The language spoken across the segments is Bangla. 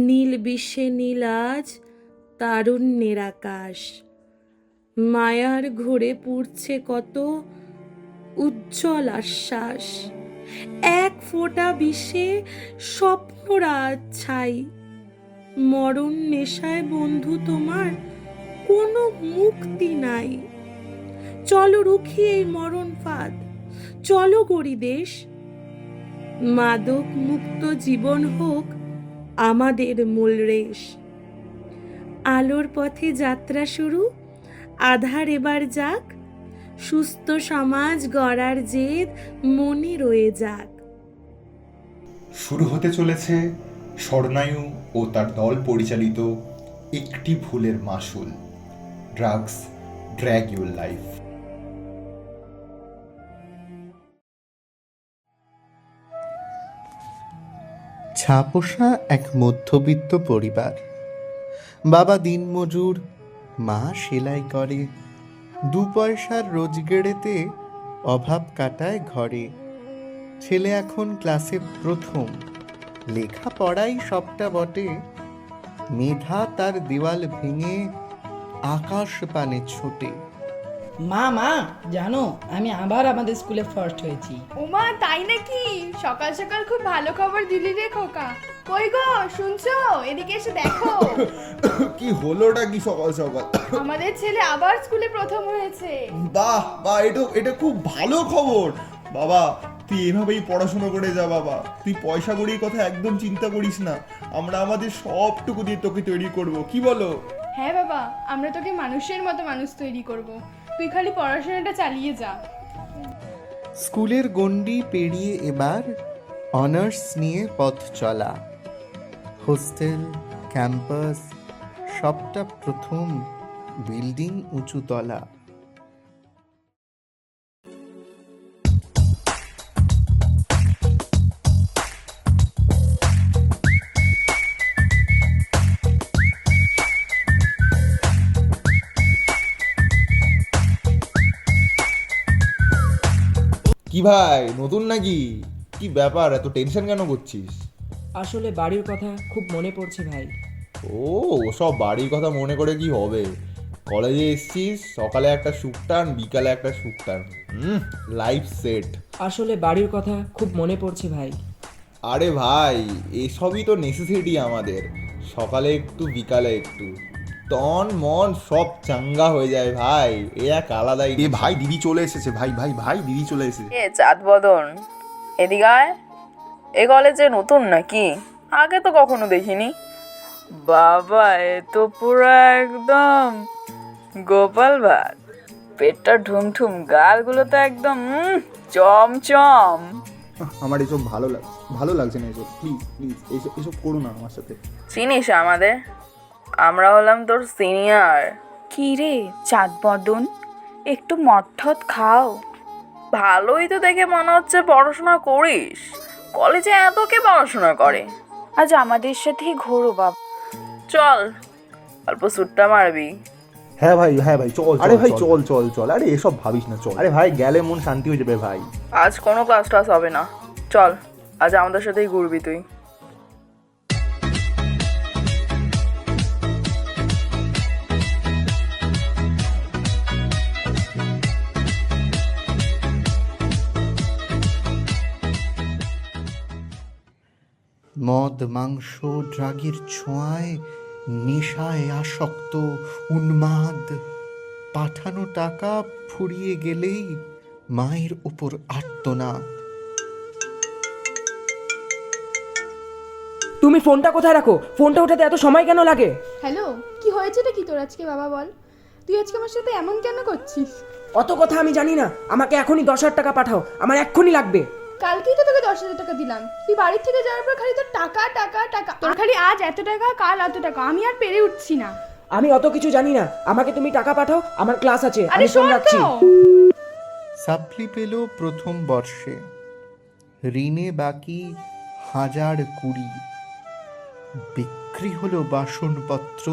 নীল বিশ্বে নীল আজ তারুণ্যের আকাশ, মায়ার ঘোরে পুড়ছে কত উজ্জ্বল আশ্বাস। এক ফোঁটা বিষে স্বপ্নরাজ ছাই, মরণ নেশায় বন্ধু তোমার কোনো মুক্তি নাই। চলো রুখি এই মরণ ফাঁদ, চলো গড়ি দেশ, মাদক মুক্ত জীবন হোক আমাদের মূল রেশ। আলোর পথে যাত্রা শুরু, আধার এবার যাক, সুস্থ সমাজ গড়ার জেদ মনে রয়ে যাক। শুরু হতে চলেছে স্বর্ণায়ু ও তার দল পরিচালিত একটি ভুলের মাসুল, ড্রাগস ড্র্যাগ ইউর লাইফ। ছাপোষা এক মধ্যবিত্ত পরিবার। বাবা দিনমজুর, মা সেলাই করে, দু পয়সার রোজগেড়েতে অভাব কাটায় ঘরে। ছেলে এখন ক্লাসে প্রথম, লেখাপড়াই সবটা বটে। মেধা তার দেওয়াল ভেঙে আকাশ পানে ছোটে। মা মা জানো আমি আবার আমাদের স্কুলে ফার্স্ট হয়েছি। ওমা তাই নাকি? সকাল সকাল খুব ভালো খবর দিলি রে খোকা। কই গো শুনছো? এদিকে এসে দেখো। কি হলোটা কি সকাল সকাল? আমাদের ছেলে আবার স্কুলে প্রথম হয়েছে। বাহ বাহ, এটা খুব ভালো খবর। বাবা তুই এভাবেই পড়াশোনা করে যা বাবা। তুই পয়সা কড়ির কথা একদম চিন্তা করিস না, আমরা আমাদের সবটুকু দিয়ে তোকে তৈরি করব, কি বলো? হ্যাঁ বাবা, আমরা তোকে মানুষের মতো মানুষ তৈরি করব। তুই খালি পড়াশোনাটা চালিয়ে যা। স্কুলের গণ্ডি পেরিয়ে এবার অনার্স নিয়ে পথ চলা। হোস্টেল, ক্যাম্পাস সবটা প্রথম, বিল্ডিং উঁচুতলা। কি ভাই, নতুন নাকি? কি ব্যাপার, এত টেনশন কেন করছিস? আসলে বাড়ির কথা খুব মনে পড়ছে ভাই। ও ওসব বাড়ির কথা মনে করে কি হবে? কলেজে এসছিস, সকালে একটা শুকটান, বিকালে একটা শুকটান, লাইফ সেট। আসলে বাড়ির কথা খুব মনে পড়ছে ভাই। আরে ভাই, এসবই তো নেসেসিটি আমাদের। সকালে একটু বিকালে একটু, তন মন সব চাঙ্গা হয়ে যায় ভাই। এ এক আলাদাই। এ ভাই দিদি চলে এসেছে, ভাই ভাই ভাই দিদি চলে এসেছে। এ চাঁদ বদন, এদিকে আয়। এ কলেজে নতুন নাকি? আগে তো কখনো দেখিনি। বাবা এ তো পুরো একদম গোপাল ভাত, পেটটা ঠুমঠুম, গালগুলো তো একদম চমচম। আমার এসব ভালো লাগছে না, এসব প্লিজ প্লিজ এসব করো না আমার সাথে। চিনিস আমাদের? আমরা হলাম তোর সিনিয়র। কি রে চাঁদ বদন, একটু মটঠত খাও। ভালোই তো দেখে মনে হচ্ছে পড়াশোনা করিস। কলেজে এত কে পড়াশোনা করে? আজ আমাদের সাথেই ঘোরো বাবা। চল অল্প সুট্টা মারবি। হ্যাঁ ভাই চল। আরে ভাই চল চল চল, আরে এসব ভাবিস না, চল। আরে ভাই গেলে মন শান্তি হয়ে যাবে ভাই। আজ কোনো ক্লাস টাস হবে না, চল আজ আমাদের সাথেই ঘুরবি তুই। মদ মাংস ড্রাগের ছোঁয়ায় নেশায় আসক্ত, উন্মাদ। পাঠানো টাকা ফুরিয়ে গেলেই মায়ের উপর আর্তনাদ। তুমি ফোনটা কোথায় রাখো? ফোনটা ওঠাতে এত সময় কেন লাগে? হ্যালো, কি হয়েছেটা কি তোর আজকে বাবা বল? তুই আজকে আমার সাথে এমন কেন করছিস? অত কথা আমি জানি না, আমাকে এখনই 10,000 টাকা পাঠাও, আমার এক্ষুনি লাগবে। কালকেই তো তোকে 10,000 টাকা দিলাম। তুই বাড়ির থেকে যাওয়ার পর খালি তোর টাকা টাকা টাকা, তোর খালি আজ এত টাকা কাল এত টাকা, আমি আর পেরে উঠছি না। আমি অত কিছু জানি না, আমাকে তুমি টাকা পাঠাও, আমার ক্লাস আছে, আরে আমি ফোন শোন রাখছি। তো। সাপ্লি পেল প্রথম বর্ষে, ঋণে বাকি 1,020। বিক্রি হলো বাসনপত্র,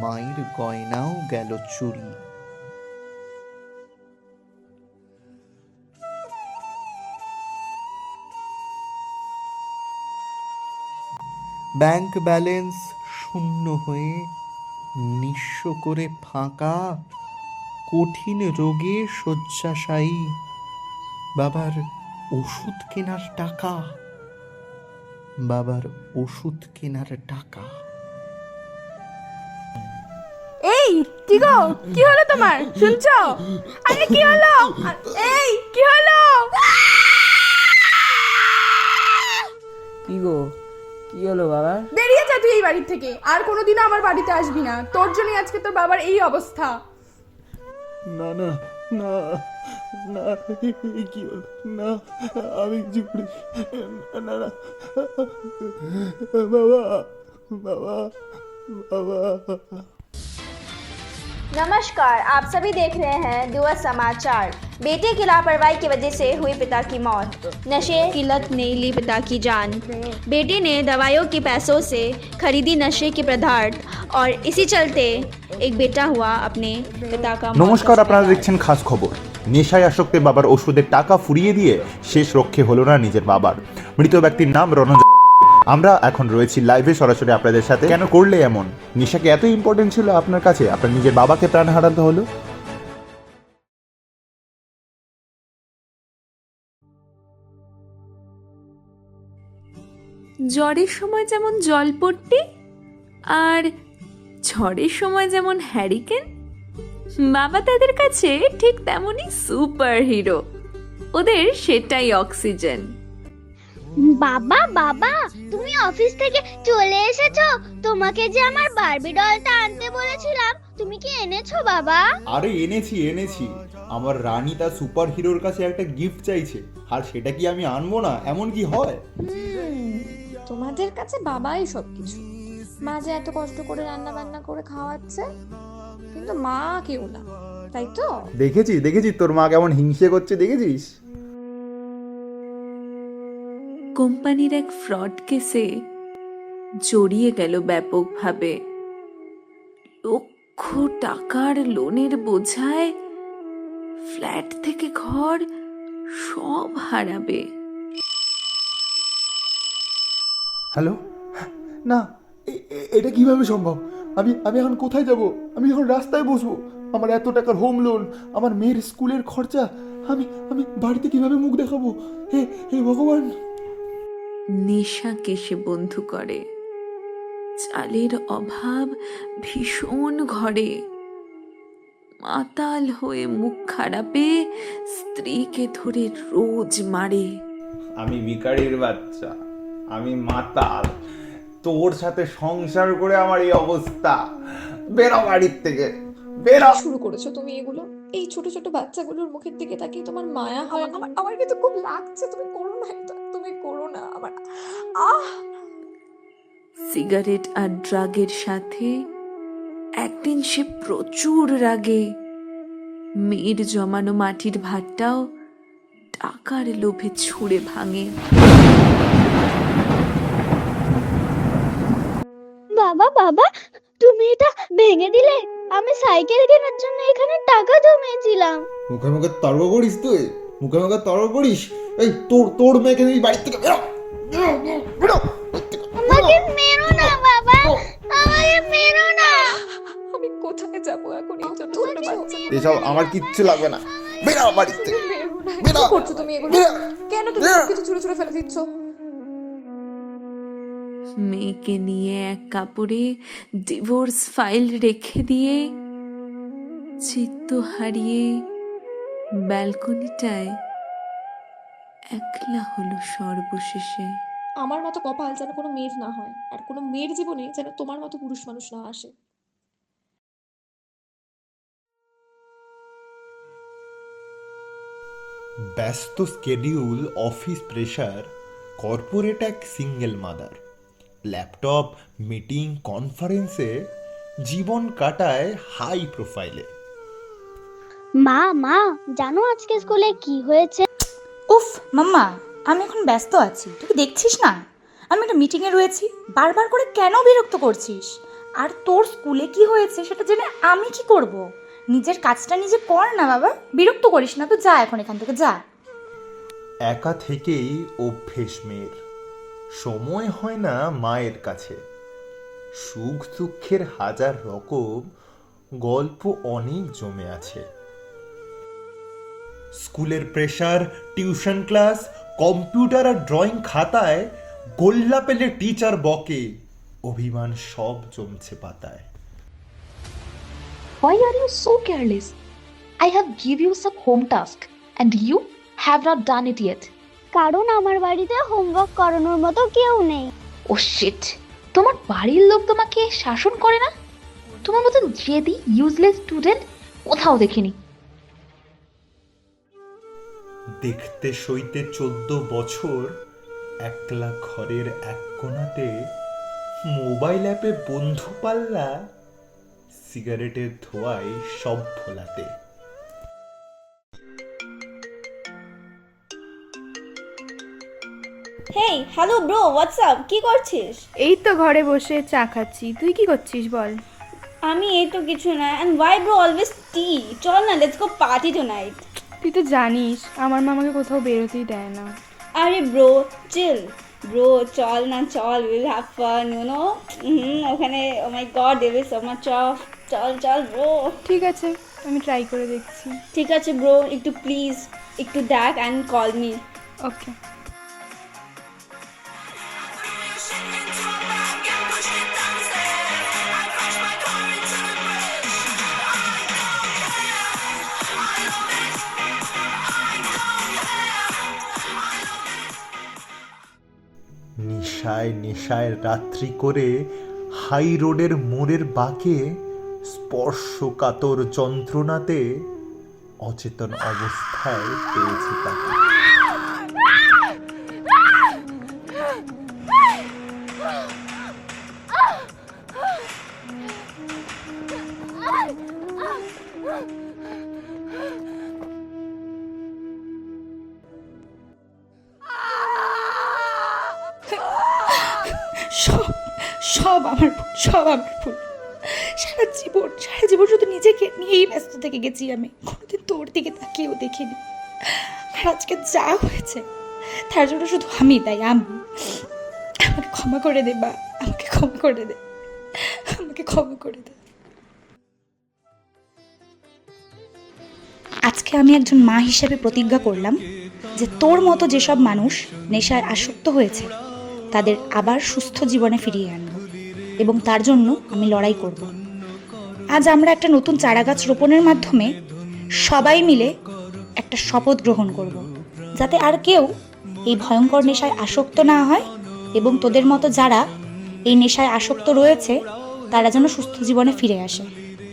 মায়ের গয়নাও গেল চুরি। ব্যাংক ব্যালেন্স শূন্য হয়ে নিঃস্ব করে ফাঁকা, কঠিন রোগে শয্যাশায়ী, বাবার ওষুধ কেনার টাকা, বাবার ওষুধ কেনার টাকা। এই কি গো, কি হলো তোমার? শুনছো? আরে কি হলো? এই কি হলো? কি গো, কি হলো বাবা? বেরিয়ে যা তুই এই বাড়ি থেকে, আর কোনোদিনও আমার বাড়িতে আসবি না। তোর জন্যই আজকে তোর বাবার এই অবস্থা। না না না না, এই কি হলো? না, আমি কিছু করিনি। না না, বাবা বাবা বাবা। नमस्कार, आप सभी देख रहे हैं दिवस समाचार। बेटे की लापरवाही की वजह से हुई पिता की मौत। नशे की लत ने ली पिता की जान। बेटे ने दवाइयों के पैसों से खरीदी नशे के पदार्थ और इसी चलते एक बेटा हुआ अपने पिता का मौत নমস্কার, का আপনারা शिकार। দেখছেন খাস খবর। নেশায় আসক্ত বাবার ওষুধের টাকা ফুরিয়ে দিয়ে শেষ রক্ষে হলো না নিজের বাবার। মৃত ব্যক্তির নাম রণজ। আমরা এখন রয়েছি লাইভে সরাসরি আপনাদের সাথে। কেন করলে এমন? নেশাকে এত ইম্পর্টেন্ট ছিল আপনার কাছে, আপনার নিজের বাবাকে প্রাণ হারাতে হলো? জ্বরের সময় যেমন জলপট্টি আর ঝড়ের সময় যেমন হ্যারিকেন, বাবা তাদের কাছে ঠিক তেমনই সুপার হিরো। ওদের সেটাই অক্সিজেন। বাবা বাবা, তুমি অফিস থেকে চলে এসেছো? তোমাকে যে আমার বারবি ডলটা আনতে বলেছিলাম, তুমি কি এনেছো বাবা? আরে এনেছি। আমার রানী তার সুপার হিরোর কাছে একটা গিফট চাইছে, আর সেটা কি আমি আনবো না? এমন কি হয়? তোমাদের কাছে বাবাই সবকিছু। মা যে এত কষ্ট করে রান্না বান্না করে খাওয়াচ্ছে, কিন্তু মা কেউ না, তাই তো? দেখেছি তোর মা কেমন হিংসে করছে, দেখেছিস? কোম্পানির এক ফ্রড কেসে জড়িয়ে গেল ব্যাপকভাবে। লক্ষ টাকার লোনের বোঝায় ফ্ল্যাট থেকে ঘর সব হারাবে। হ্যালো, না, এটা কিভাবে সম্ভব? আমি এখন কোথায় যাব? আমি এখন রাস্তায় বসবো। আমার এত টাকার হোম লোন, আমার মেয়ের স্কুলের খরচা, আমি বাড়িতে কিভাবে মুখ দেখাবো? হে ভগবান! নেশাকে সে বন্ধু করে। চালের অভাব ভীষণ ঘরে। মাতাল হয়ে মুখ খারাপে স্ত্রীকে ধরে রোজ মারে। আমি ভিখারির বাচ্চা, আমি মাতাল, তোর সাথে সংসার করে আমার এই অবস্থা। বেরো বাড়ির থেকে, বেরো। শুরু করেছো তুমি এগুলো? এই ছোট ছোট বাচ্চাগুলোর মুখের দিকে তাকিয়ে তোমার মায়া হয় না? আমার কিন্তু খুব লাগছে। তুমি করো না এটা, তুমি করো না। আমার সিগারেট আর ড্রাগের সাথে একদিন সে প্রচুর রাগে মেয়ের জমানো মাটির ভাতটাও টাকার লোভে ছুঁড়ে ভাঙে। বাবা বাবা, তুমি এটা ভেঙে দিলে। আমি সাইকেল কেনার জন্য এখানে টাকা জমিয়েছিলাম। মুখে মুখে তর্ক করিস তুই? মুখে মুখে তর্ক করিস? এই তোর মেয়েকে এই বাড়ি থেকে বেরো, বেরো। আমাকে মেরো না বাবা, আমাকে মেরো না। আমি কোথায় যাবো এখন এই ছোট ছোট বাচ্চা? এসব আমার কিচ্ছু লাগবে না, বেরো বাড়ি থেকে। কি করছো তুমি এগুলো? কেন তুমি কিছু ছুঁড়ে ছুঁড়ে ফেলে দিচ্ছ? মেয়েকে নিয়ে এক কাপড়ে ডিভোর্স ফাইল রেখে দিয়ে চিত্ত হারিয়ে ব্যালকনিটায় একলা হলো সর্বশেষে। আমার মতো কপাল যেন কোনো মেয়ের না হয়, আর কোনো মেয়ের জীবনে যেন তোমার মতো পুরুষ মানুষ না আসে। ব্যস্ত স্কেডিউল, অফিস প্রেশার, কর্পোরেট এক সিঙ্গেল মাদার, ল্যাপটপ, মিটিং, কনফারেন্সে জীবন কাটায় হাই প্রোফাইলে। মা জানো আজকে স্কুলে কি হয়েছে? উফ মাম্মা, আমি এখন ব্যস্ত আছি, তুই দেখছিস না আমি একটা মিটিংয়ে রয়েছি। বারবার করে কেন বিরক্ত করছিস? আর তোর স্কুলে কি হয়েছে সেটা জেনে আমি কি করব? নিজের কাজটা নিজে কর না বাবা, বিরক্ত করিস না। তো যা এখন এখান থেকে যা। একা থেকেই অভ্যেস মেয়ের, সময় হয় না মায়ের কাছে, সুখ দুঃখের হাজার রকম গল্প অনেক জমে আছে। স্কুলের প্রেসার, টিউশন ক্লাস, কম্পিউটার আর ড্রয়িং খাতায় গোল্লা পেলে টিচার বকে, অভিমান সব জমছে পাতায়। Why are you so careless? I have give you some home task and you have not done it yet. কারণ আমার বাড়িতে হোমওয়ার্ক করানোর মতো কেউ নেই। Oh shit! তোমার বাড়ির লোক তোমাকে শাসন করে না? তোমার মতন জেদি ইউজলেস স্টুডেন্ট কোথাও দেখিনি। দেখতে সইতে 14 বছর একলা ঘরের এক কোণাতে, মোবাইল অ্যাপে বন্ধু পাল্লা, সিগারেটের ধোঁয়ায় সব ভোলাতে। হেই হ্যালো ব্রো, হোয়াটসঅ্যাপ, কি করছিস? এই তো ঘরে বসে চা খাচ্ছি, তুই কি করছিস বল? আমি এই তো কিছু না। অ্যান্ড ওয়াই ব্রো অলওয়েজ টি? চল না, লেটস গো পার্টি টুনাইট। তুই তো জানিস আমার মা আমাকে কোথাও বেরোতেই দেয় না। আরে ব্রো চিল, ব্রো চল না, চল, will have fun, you know. ওখানে ও my God there is so much of, চল চল ব্রো। ঠিক আছে, আমি ট্রাই করে দেখছি। ঠিক আছে ব্রো, একটু প্লিজ একটু দেখ অ্যান্ড কল মি। ওকে। নেশায় নেশায় রাত্রি করে হাই রোডের মোড়ের বাঁকে, স্পর্শকাতর যন্ত্রণাতে অচেতন অবস্থায় পেয়েছে তাকে। সব আমার ভুল, সব আমার ভুল। সারা জীবন শুধু নিজেকে নিয়েই ব্যস্ত থেকে গেছি আমি, কোনোদিন তোর দিকে তাকিয়েও দেখিনি। আর আজকে যা হয়েছে তার জন্য শুধু আমি তাই, আমাকে ক্ষমা করে দে বা, আমাকে ক্ষমা করে দে, আমাকে ক্ষমা করে দে। আজকে আমি একজন মা হিসেবে প্রতিজ্ঞা করলাম যে তোর মতো যেসব মানুষ নেশায় আসক্ত হয়েছে তাদের আবার সুস্থ জীবনে ফিরিয়ে আনব, এবং তার জন্য আমি লড়াই করব। আজ আমরা একটা নতুন চারাগাছ রোপণের মাধ্যমে সবাই মিলে একটা শপথ গ্রহণ করব, যাতে আর কেউ এই ভয়ঙ্কর নেশায় আসক্ত না হয়, এবং তোদের মতো যারা এই নেশায় আসক্ত রয়েছে তারা যেন সুস্থ জীবনে ফিরে আসে।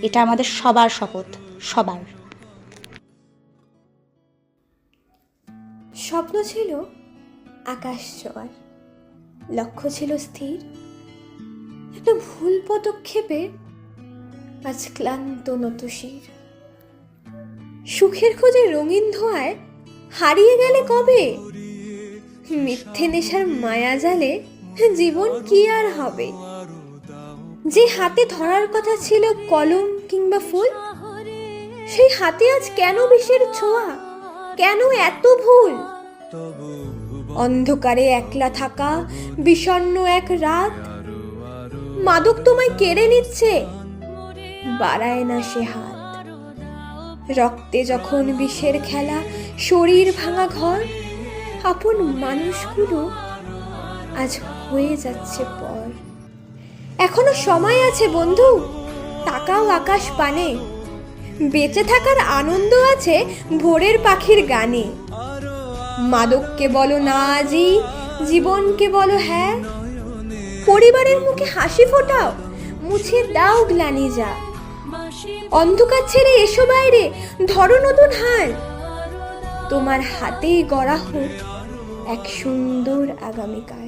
এটা আমাদের সবার শপথ, সবার। স্বপ্ন ছিল আকাশ ছোঁয়ার, লক্ষ্য ছিল স্থির। একটা ভুল পদক্ষেপে আজ ক্লান্ত নতশির। সুখের খোঁজে রঙিন ধোঁয়ায় হারিয়ে গেলে কবে? মিথ্যে নেশার মায়া জালে জীবন কি আর হবে? যে হাতে ধরার কথা ছিল কলম কিংবা ফুল, সেই হাতে আজ কেন বিষের ছোঁয়া? কেন এত ভুল? অন্ধকারে একলা থাকা বিষণ্ণ এক রাত, মাদক তোমায় কেড়ে নিচ্ছে, বাড়ায় না সে হাত। রক্তে যখন বিষের খেলা, শরীর ভাঙা ঘর, আপন মানুষগুলো আজ হয়ে যাচ্ছে পর। এখনো সময় আছে বন্ধু, তাকাও আকাশ পানে, বেঁচে থাকার আনন্দ আছে ভোরের পাখির গানে। মাদককে বলো না আজই, জীবনকে বলো হ্যাঁ। পরিবারের মুখে হাসি ফোটাও, মুছে দাও গ্লানি যা। অন্ধকার ছেড়ে এসো বাইরে, ধরো নতুন হাল। তোমার হাতেই গড়া হোক এক সুন্দর আগামীকাল।